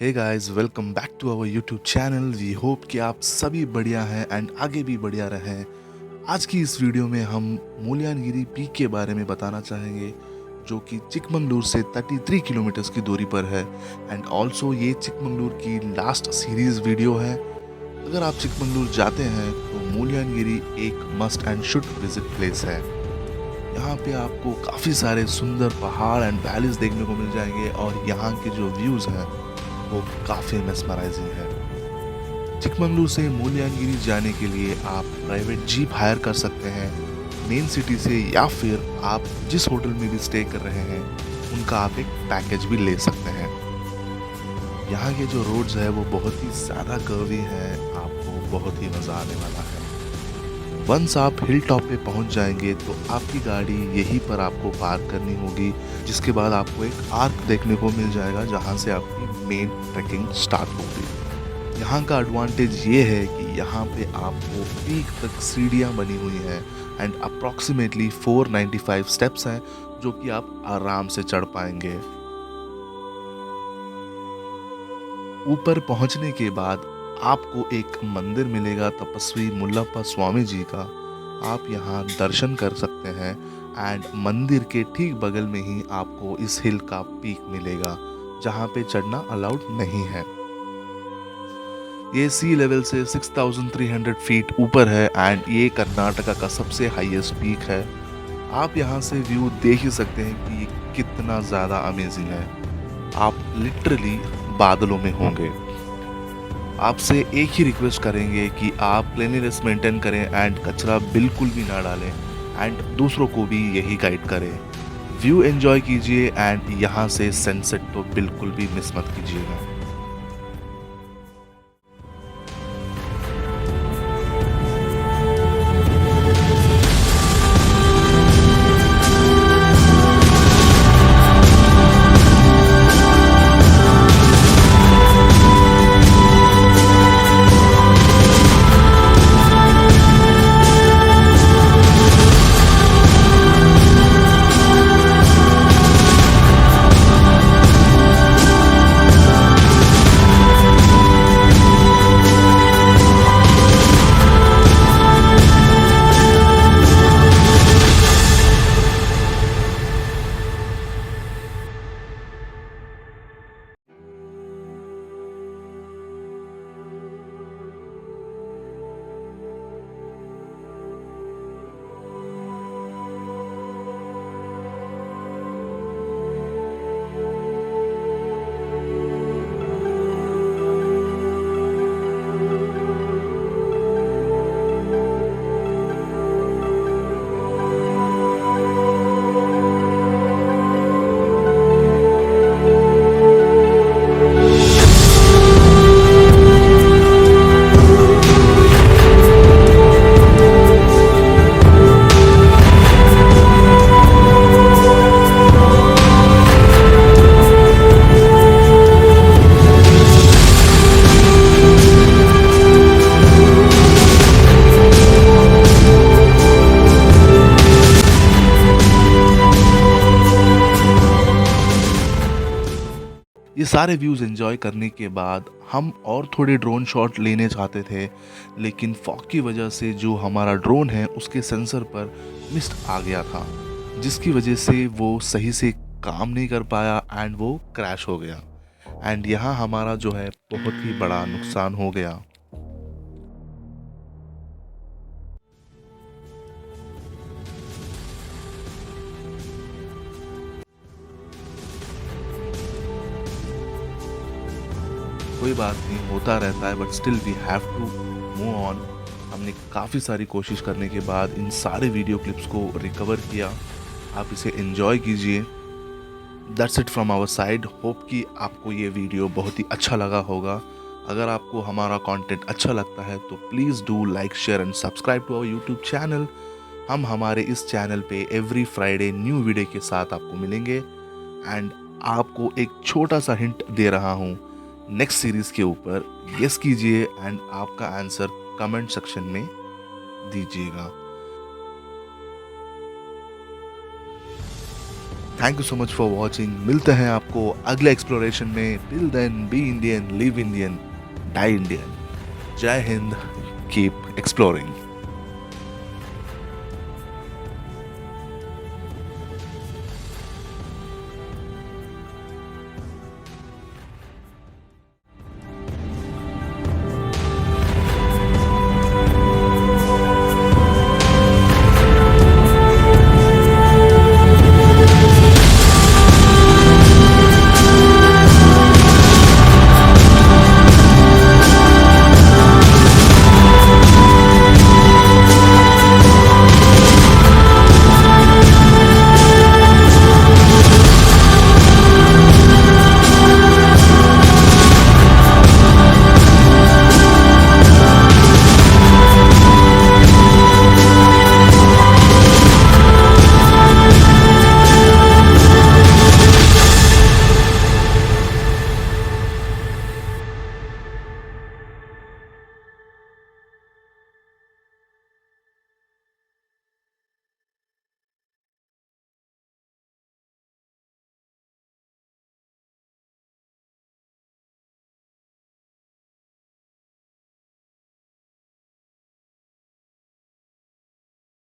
Hey guys, welcome back to our YouTube channel. We hope कि आप सभी बढ़िया हैं एंड आगे भी बढ़िया रहें। आज की इस वीडियो में हम मुलियानगिरी पीक के बारे में बताना चाहेंगे, जो कि चिकमंगलूर से 33 किलोमीटर्स की दूरी पर है। एंड ऑल्सो ये चिकमंगलूर की लास्ट सीरीज वीडियो है। अगर आप चिकमंगलूर जाते हैं तो मुलियानगिरी एक must and should visit place है। यहाँ पे आपको काफ़ी सारे सुंदर पहाड़ एंड वैलीज देखने को मिल जाएंगे और यहाँ के जो व्यूज़ हैं वो काफ़ी मेस्मराइजिंग है। चिकमंगलूर से मुलियानगिरी जाने के लिए आप प्राइवेट जीप हायर कर सकते हैं मेन सिटी से, या फिर आप जिस होटल में भी स्टे कर रहे हैं उनका आप एक पैकेज भी ले सकते हैं। यहाँ के जो रोड्स है वो बहुत ही ज़्यादा कर्वी है, आपको बहुत ही मज़ा आने वाला है। वंस आप हिल टॉप पे पहुँच जाएंगे तो आपकी गाड़ी यहीं पर आपको पार्क करनी होगी, जिसके बाद आपको एक आर्क देखने को मिल जाएगा जहाँ से आपकी मेन ट्रैकिंग स्टार्ट होगी। यहाँ का एडवांटेज ये है कि यहाँ पे आपको पीक तक सीढ़ियाँ बनी हुई हैं एंड अप्रॉक्सीमेटली 495 स्टेप्स हैं, जो कि आप आराम से चढ़ पाएंगे। ऊपर पहुंचने के बाद आपको एक मंदिर मिलेगा तपस्वी मुल्लप्पा स्वामी जी का। आप यहाँ दर्शन कर सकते हैं एंड मंदिर के ठीक बगल में ही आपको इस हिल का पीक मिलेगा, जहाँ पे चढ़ना अलाउड नहीं है। ये सी लेवल से 6300 फीट ऊपर है एंड ये कर्नाटका का सबसे हाईएस्ट पीक है। आप यहाँ से व्यू देख ही सकते हैं कि ये कितना ज़्यादा अमेजिंग है। आप लिटरली बादलों में होंगे। आपसे एक ही रिक्वेस्ट करेंगे कि आप क्लीनलीनेस मेंटेन करें एंड कचरा बिल्कुल भी ना डालें एंड दूसरों को भी यही गाइड करें। व्यू एंजॉय कीजिए एंड यहाँ से सनसेट तो बिल्कुल भी मिस मत कीजिएगा। ये सारे व्यूज़ एंजॉय करने के बाद हम और थोड़े ड्रोन शॉट लेने चाहते थे, लेकिन फॉग की वजह से जो हमारा ड्रोन है उसके सेंसर पर मिस्ट आ गया था, जिसकी वजह से वो सही से काम नहीं कर पाया एंड वो क्रैश हो गया। एंड यहाँ हमारा जो है बहुत ही बड़ा नुकसान हो गया। कोई बात नहीं, होता रहता है, but still we have to move on. हमने काफ़ी सारी कोशिश करने के बाद इन सारे वीडियो क्लिप्स को रिकवर किया। आप इसे एंजॉय कीजिए। That's it from our side. Hope कि आपको ये वीडियो बहुत ही अच्छा लगा होगा। अगर आपको हमारा कंटेंट अच्छा लगता है तो please do like, share and subscribe to our YouTube channel. हम हमारे इस चैनल पे एवरी फ्राइडे न्यू वीडियो के साथ आपको मिलेंगे। एंड आपको एक छोटा सा हिंट दे रहा हूँ, नेक्स्ट सीरीज़ के ऊपर गेस कीजिए एंड आपका आंसर कमेंट सेक्शन में दीजिएगा। Thank you so much for watching. मिलते हैं आपको अगले एक्सप्लोरेशन में। Till then be Indian, live Indian, die Indian. जय हिंद, कीप एक्सप्लोरिंग।